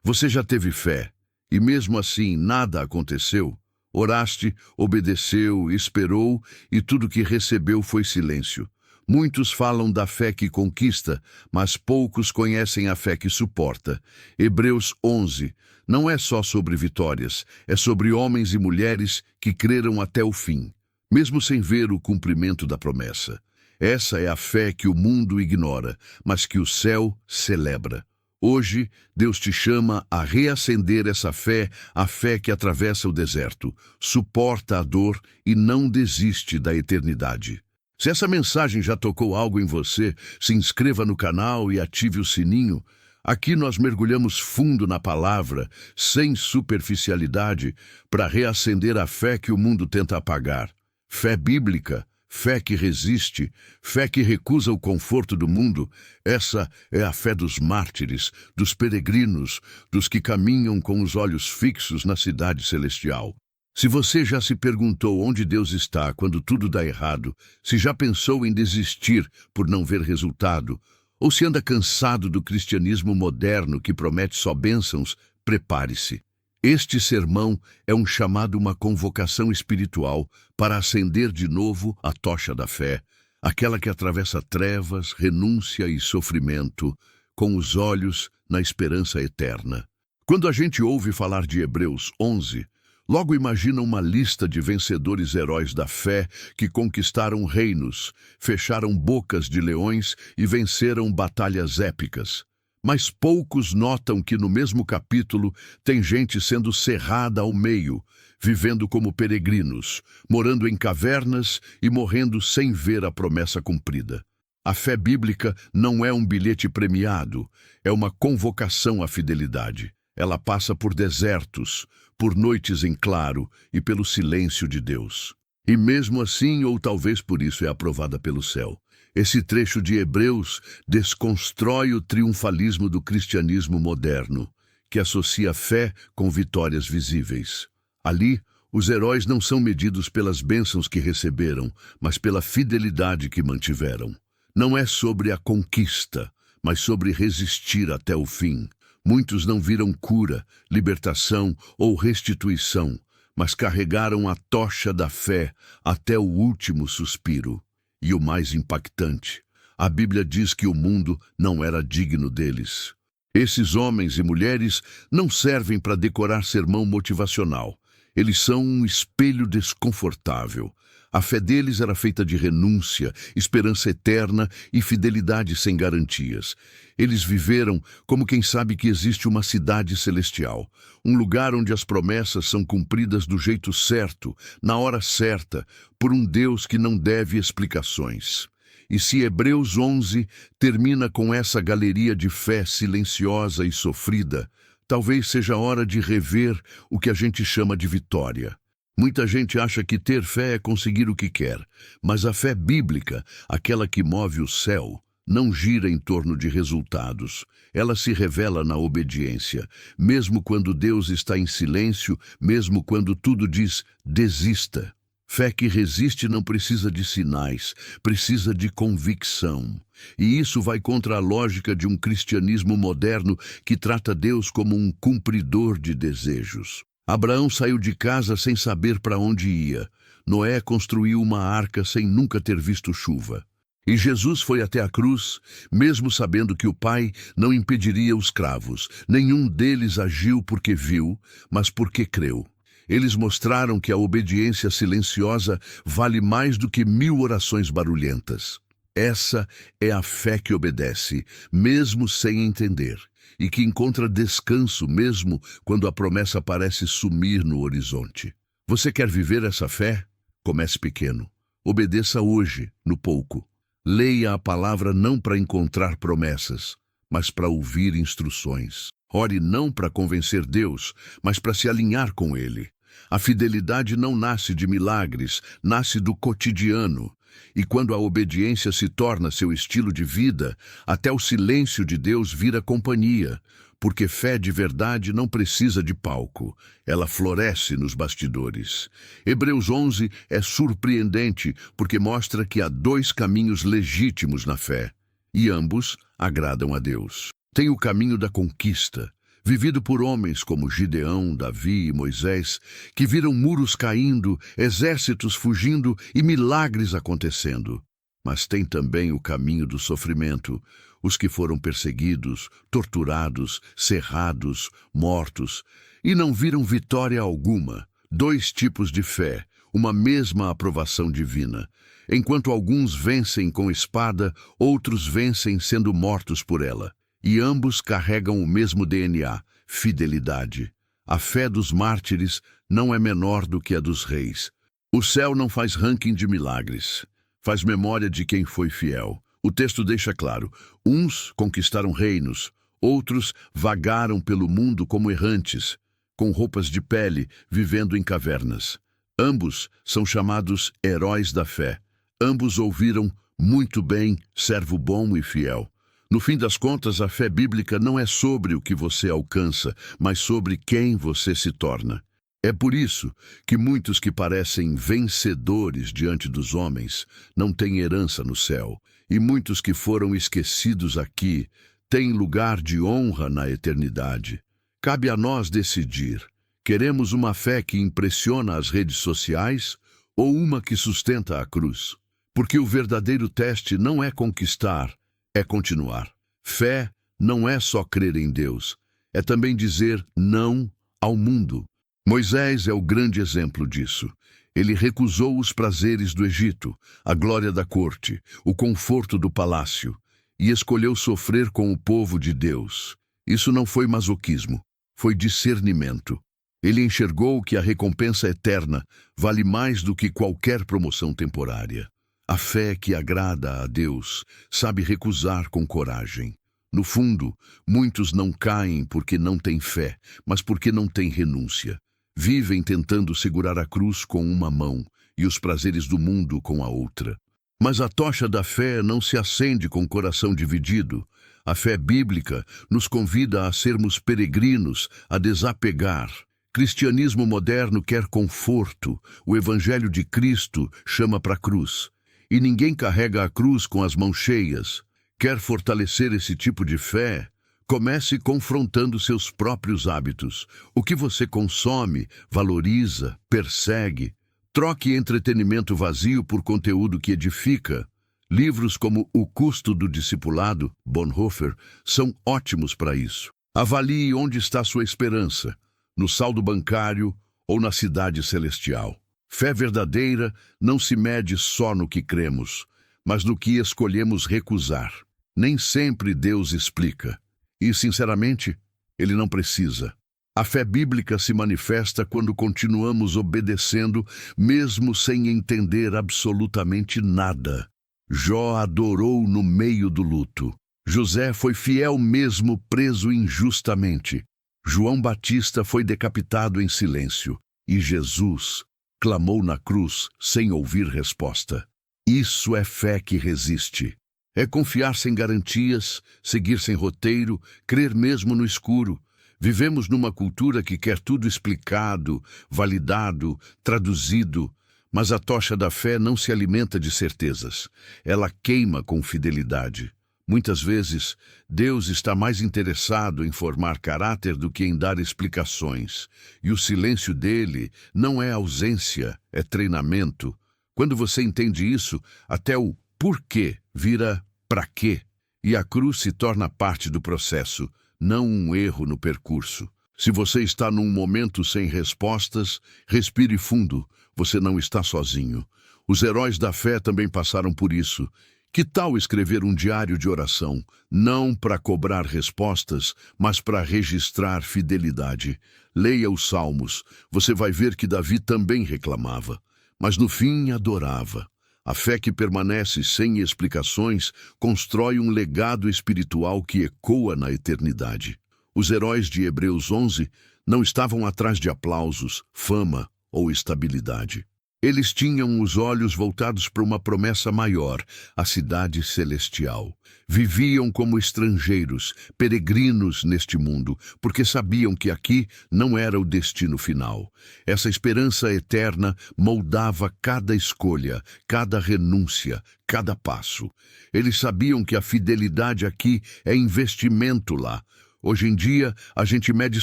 Você já teve fé, e mesmo assim nada aconteceu? Oraste, obedeceu, esperou, e tudo que recebeu foi silêncio. Muitos falam da fé que conquista, mas poucos conhecem a fé que suporta. Hebreus 11 não é só sobre vitórias, é sobre homens e mulheres que creram até o fim, mesmo sem ver o cumprimento da promessa. Essa é a fé que o mundo ignora, mas que o céu celebra. Hoje, Deus te chama a reacender essa fé, a fé que atravessa o deserto, suporta a dor e não desiste da eternidade. Se essa mensagem já tocou algo em você, se inscreva no canal e ative o sininho. Aqui nós mergulhamos fundo na palavra, sem superficialidade, para reacender a fé que o mundo tenta apagar. Fé bíblica. Fé que resiste, fé que recusa o conforto do mundo, essa é a fé dos mártires, dos peregrinos, dos que caminham com os olhos fixos na cidade celestial. Se você já se perguntou onde Deus está quando tudo dá errado, se já pensou em desistir por não ver resultado, ou se anda cansado do cristianismo moderno que promete só bênçãos, prepare-se. Este sermão é um chamado, uma convocação espiritual para acender de novo a tocha da fé, aquela que atravessa trevas, renúncia e sofrimento, com os olhos na esperança eterna. Quando a gente ouve falar de Hebreus 11, logo imagina uma lista de vencedores heróis da fé que conquistaram reinos, fecharam bocas de leões e venceram batalhas épicas. Mas poucos notam que no mesmo capítulo tem gente sendo cerrada ao meio, vivendo como peregrinos, morando em cavernas e morrendo sem ver a promessa cumprida. A fé bíblica não é um bilhete premiado, é uma convocação à fidelidade. Ela passa por desertos, por noites em claro e pelo silêncio de Deus. E mesmo assim, ou talvez por isso, é aprovada pelo céu. Esse trecho de Hebreus desconstrói o triunfalismo do cristianismo moderno, que associa fé com vitórias visíveis. Ali, os heróis não são medidos pelas bênçãos que receberam, mas pela fidelidade que mantiveram. Não é sobre a conquista, mas sobre resistir até o fim. Muitos não viram cura, libertação ou restituição, mas carregaram a tocha da fé até o último suspiro. E o mais impactante, a Bíblia diz que o mundo não era digno deles. Esses homens e mulheres não servem para decorar sermão motivacional. Eles são um espelho desconfortável. A fé deles era feita de renúncia, esperança eterna e fidelidade sem garantias. Eles viveram como quem sabe que existe uma cidade celestial, um lugar onde as promessas são cumpridas do jeito certo, na hora certa, por um Deus que não deve explicações. E se Hebreus 11 termina com essa galeria de fé silenciosa e sofrida, talvez seja hora de rever o que a gente chama de vitória. Muita gente acha que ter fé é conseguir o que quer, mas a fé bíblica, aquela que move o céu, não gira em torno de resultados. Ela se revela na obediência, mesmo quando Deus está em silêncio, mesmo quando tudo diz desista. Fé que resiste não precisa de sinais, precisa de convicção. E isso vai contra a lógica de um cristianismo moderno que trata Deus como um cumpridor de desejos. Abraão saiu de casa sem saber para onde ia. Noé construiu uma arca sem nunca ter visto chuva. E Jesus foi até a cruz, mesmo sabendo que o Pai não impediria os cravos. Nenhum deles agiu porque viu, mas porque creu. Eles mostraram que a obediência silenciosa vale mais do que 1000 orações barulhentas. Essa é a fé que obedece, mesmo sem entender, e que encontra descanso mesmo quando a promessa parece sumir no horizonte. Você quer viver essa fé? Comece pequeno. Obedeça hoje, no pouco. Leia a palavra não para encontrar promessas, mas para ouvir instruções. Ore não para convencer Deus, mas para se alinhar com Ele. A fidelidade não nasce de milagres, nasce do cotidiano. E quando a obediência se torna seu estilo de vida, até o silêncio de Deus vira companhia, porque fé de verdade não precisa de palco, ela floresce nos bastidores. Hebreus 11 é surpreendente porque mostra que há 2 caminhos legítimos na fé, e ambos agradam a Deus. Tem o caminho da conquista, vivido por homens como Gideão, Davi e Moisés, que viram muros caindo, exércitos fugindo e milagres acontecendo. Mas tem também o caminho do sofrimento, os que foram perseguidos, torturados, cerrados, mortos, e não viram vitória alguma. Dois tipos de fé, uma mesma aprovação divina. Enquanto alguns vencem com espada, outros vencem sendo mortos por ela. E ambos carregam o mesmo DNA, fidelidade. A fé dos mártires não é menor do que a dos reis. O céu não faz ranking de milagres, faz memória de quem foi fiel. O texto deixa claro, uns conquistaram reinos, outros vagaram pelo mundo como errantes, com roupas de pele, vivendo em cavernas. Ambos são chamados heróis da fé. Ambos ouviram, muito bem, servo bom e fiel. No fim das contas, a fé bíblica não é sobre o que você alcança, mas sobre quem você se torna. É por isso que muitos que parecem vencedores diante dos homens não têm herança no céu, e muitos que foram esquecidos aqui têm lugar de honra na eternidade. Cabe a nós decidir. Queremos uma fé que impressiona as redes sociais ou uma que sustenta a cruz? Porque o verdadeiro teste não é conquistar, é continuar. Fé não é só crer em Deus, é também dizer não ao mundo. Moisés é o grande exemplo disso. Ele recusou os prazeres do Egito, a glória da corte, o conforto do palácio, e escolheu sofrer com o povo de Deus. Isso não foi masoquismo, foi discernimento. Ele enxergou que a recompensa eterna vale mais do que qualquer promoção temporária. A fé que agrada a Deus sabe recusar com coragem. No fundo, muitos não caem porque não têm fé, mas porque não têm renúncia. Vivem tentando segurar a cruz com uma mão e os prazeres do mundo com a outra. Mas a tocha da fé não se acende com o coração dividido. A fé bíblica nos convida a sermos peregrinos, a desapegar. Cristianismo moderno quer conforto. O Evangelho de Cristo chama para a cruz. E ninguém carrega a cruz com as mãos cheias. Quer fortalecer esse tipo de fé? Comece confrontando seus próprios hábitos. O que você consome, valoriza, persegue. Troque entretenimento vazio por conteúdo que edifica. Livros como O Custo do Discipulado, Bonhoeffer, são ótimos para isso. Avalie onde está sua esperança, no saldo bancário ou na cidade celestial. Fé verdadeira não se mede só no que cremos, mas no que escolhemos recusar. Nem sempre Deus explica. E, sinceramente, Ele não precisa. A fé bíblica se manifesta quando continuamos obedecendo, mesmo sem entender absolutamente nada. Jó adorou no meio do luto. José foi fiel mesmo preso injustamente. João Batista foi decapitado em silêncio. E Jesus clamou na cruz sem ouvir resposta. Isso é fé que resiste. É confiar sem garantias, seguir sem roteiro, crer mesmo no escuro. Vivemos numa cultura que quer tudo explicado, validado, traduzido, mas a tocha da fé não se alimenta de certezas. Ela queima com fidelidade. Muitas vezes, Deus está mais interessado em formar caráter do que em dar explicações. E o silêncio dele não é ausência, é treinamento. Quando você entende isso, até o porquê vira pra quê. E a cruz se torna parte do processo, não um erro no percurso. Se você está num momento sem respostas, respire fundo, você não está sozinho. Os heróis da fé também passaram por isso. Que tal escrever um diário de oração, não para cobrar respostas, mas para registrar fidelidade? Leia os Salmos, você vai ver que Davi também reclamava, mas no fim adorava. A fé que permanece sem explicações constrói um legado espiritual que ecoa na eternidade. Os heróis de Hebreus 11 não estavam atrás de aplausos, fama ou estabilidade. Eles tinham os olhos voltados para uma promessa maior, a cidade celestial. Viviam como estrangeiros, peregrinos neste mundo, porque sabiam que aqui não era o destino final. Essa esperança eterna moldava cada escolha, cada renúncia, cada passo. Eles sabiam que a fidelidade aqui é investimento lá. Hoje em dia, a gente mede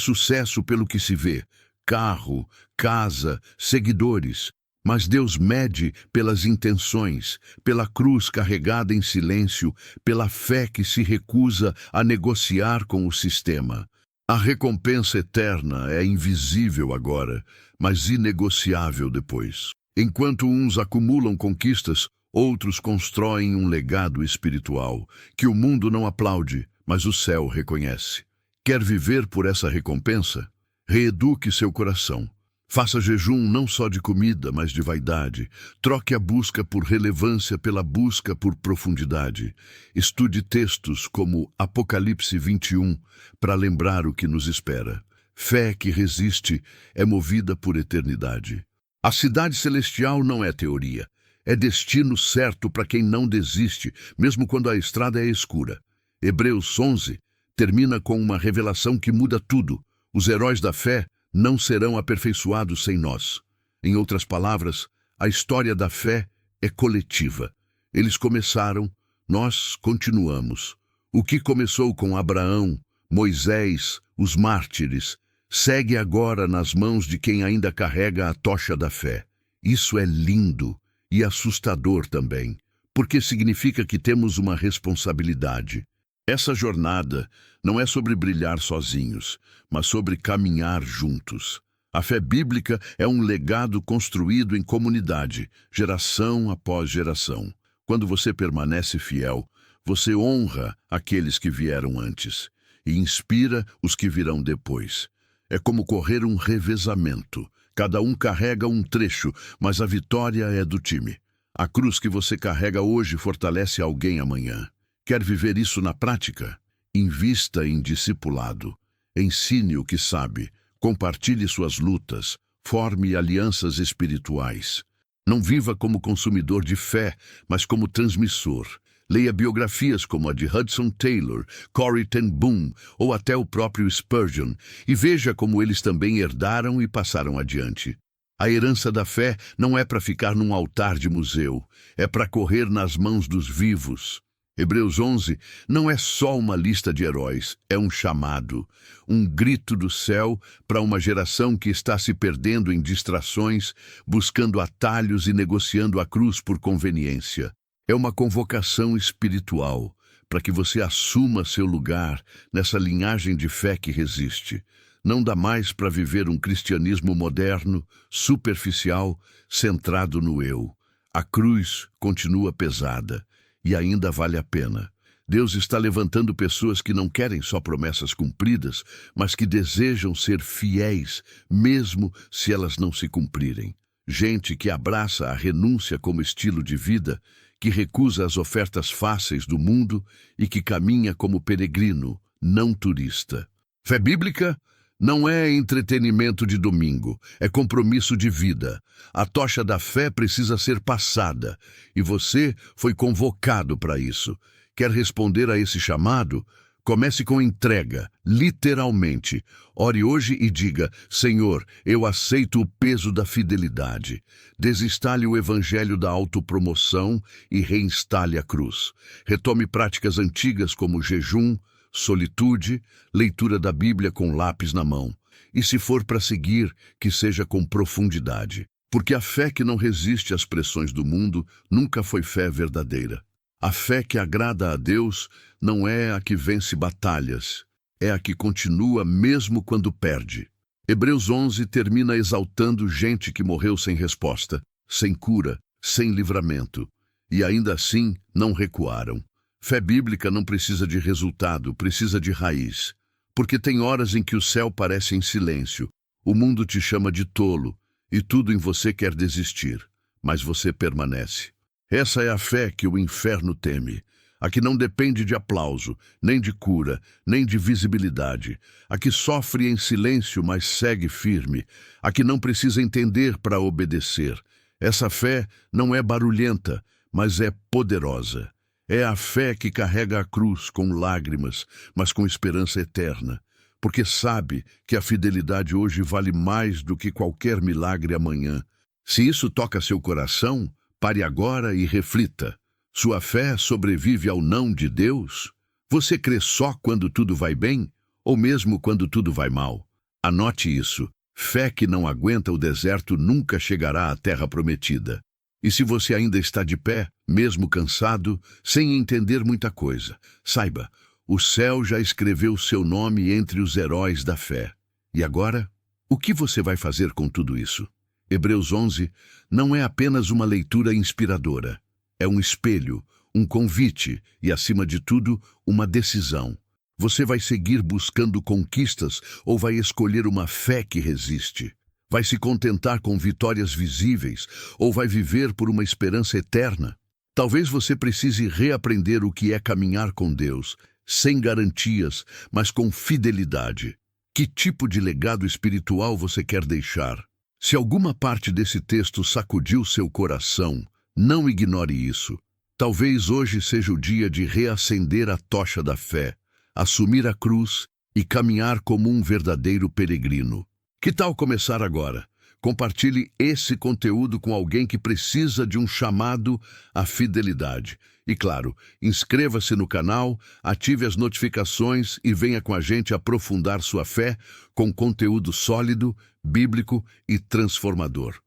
sucesso pelo que se vê: carro, casa, seguidores. Mas Deus mede pelas intenções, pela cruz carregada em silêncio, pela fé que se recusa a negociar com o sistema. A recompensa eterna é invisível agora, mas inegociável depois. Enquanto uns acumulam conquistas, outros constroem um legado espiritual, que o mundo não aplaude, mas o céu reconhece. Quer viver por essa recompensa? Reeduque seu coração. Faça jejum não só de comida, mas de vaidade. Troque a busca por relevância pela busca por profundidade. Estude textos como Apocalipse 21 para lembrar o que nos espera. Fé que resiste é movida por eternidade. A cidade celestial não é teoria. É destino certo para quem não desiste, mesmo quando a estrada é escura. Hebreus 11 termina com uma revelação que muda tudo. Os heróis da fé não serão aperfeiçoados sem nós. Em outras palavras, a história da fé é coletiva. Eles começaram, nós continuamos. O que começou com Abraão, Moisés, os mártires, segue agora nas mãos de quem ainda carrega a tocha da fé. Isso é lindo e assustador também, porque significa que temos uma responsabilidade. Essa jornada não é sobre brilhar sozinhos, mas sobre caminhar juntos. A fé bíblica é um legado construído em comunidade, geração após geração. Quando você permanece fiel, você honra aqueles que vieram antes e inspira os que virão depois. É como correr um revezamento. Cada um carrega um trecho, mas a vitória é do time. A cruz que você carrega hoje fortalece alguém amanhã. Quer viver isso na prática? Invista em discipulado. Ensine o que sabe. Compartilhe suas lutas. Forme alianças espirituais. Não viva como consumidor de fé, mas como transmissor. Leia biografias como a de Hudson Taylor, Corrie ten Boom ou até o próprio Spurgeon e veja como eles também herdaram e passaram adiante. A herança da fé não é para ficar num altar de museu, é para correr nas mãos dos vivos. Hebreus 11 não é só uma lista de heróis, é um chamado, um grito do céu para uma geração que está se perdendo em distrações, buscando atalhos e negociando a cruz por conveniência. É uma convocação espiritual para que você assuma seu lugar nessa linhagem de fé que resiste. Não dá mais para viver um cristianismo moderno, superficial, centrado no eu. A cruz continua pesada. E ainda vale a pena. Deus está levantando pessoas que não querem só promessas cumpridas, mas que desejam ser fiéis, mesmo se elas não se cumprirem. Gente que abraça a renúncia como estilo de vida, que recusa as ofertas fáceis do mundo e que caminha como peregrino, não turista. Fé bíblica não é entretenimento de domingo, é compromisso de vida. A tocha da fé precisa ser passada, e você foi convocado para isso. Quer responder a esse chamado? Comece com entrega, literalmente. Ore hoje e diga: Senhor, eu aceito o peso da fidelidade. Desinstale o evangelho da autopromoção e reinstale a cruz. Retome práticas antigas como jejum, solitude, leitura da Bíblia com lápis na mão. E se for para seguir, que seja com profundidade. Porque a fé que não resiste às pressões do mundo nunca foi fé verdadeira. A fé que agrada a Deus não é a que vence batalhas, é a que continua mesmo quando perde. Hebreus 11 termina exaltando gente que morreu sem resposta, sem cura, sem livramento. E ainda assim não recuaram. Fé bíblica não precisa de resultado, precisa de raiz. Porque tem horas em que o céu parece em silêncio, o mundo te chama de tolo e tudo em você quer desistir, mas você permanece. Essa é a fé que o inferno teme, a que não depende de aplauso, nem de cura, nem de visibilidade, a que sofre em silêncio, mas segue firme, a que não precisa entender para obedecer. Essa fé não é barulhenta, mas é poderosa. É a fé que carrega a cruz com lágrimas, mas com esperança eterna, porque sabe que a fidelidade hoje vale mais do que qualquer milagre amanhã. Se isso toca seu coração, pare agora e reflita. Sua fé sobrevive ao não de Deus? Você crê só quando tudo vai bem? ou mesmo quando tudo vai mal. Anote isso. Fé que não aguenta o deserto nunca chegará à terra prometida. E se você ainda está de pé, mesmo cansado, sem entender muita coisa, saiba, o céu já escreveu seu nome entre os heróis da fé. E agora, o que você vai fazer com tudo isso? Hebreus 11 não é apenas uma leitura inspiradora. É um espelho, um convite e, acima de tudo, uma decisão. Você vai seguir buscando conquistas ou vai escolher uma fé que resiste? Vai se contentar com vitórias visíveis ou vai viver por uma esperança eterna? Talvez você precise reaprender o que é caminhar com Deus, sem garantias, mas com fidelidade. Que tipo de legado espiritual você quer deixar? Se alguma parte desse texto sacudiu seu coração, não ignore isso. Talvez hoje seja o dia de reacender a tocha da fé, assumir a cruz e caminhar como um verdadeiro peregrino. Que tal começar agora? Compartilhe esse conteúdo com alguém que precisa de um chamado à fidelidade. E claro, inscreva-se no canal, ative as notificações e venha com a gente aprofundar sua fé com conteúdo sólido, bíblico e transformador.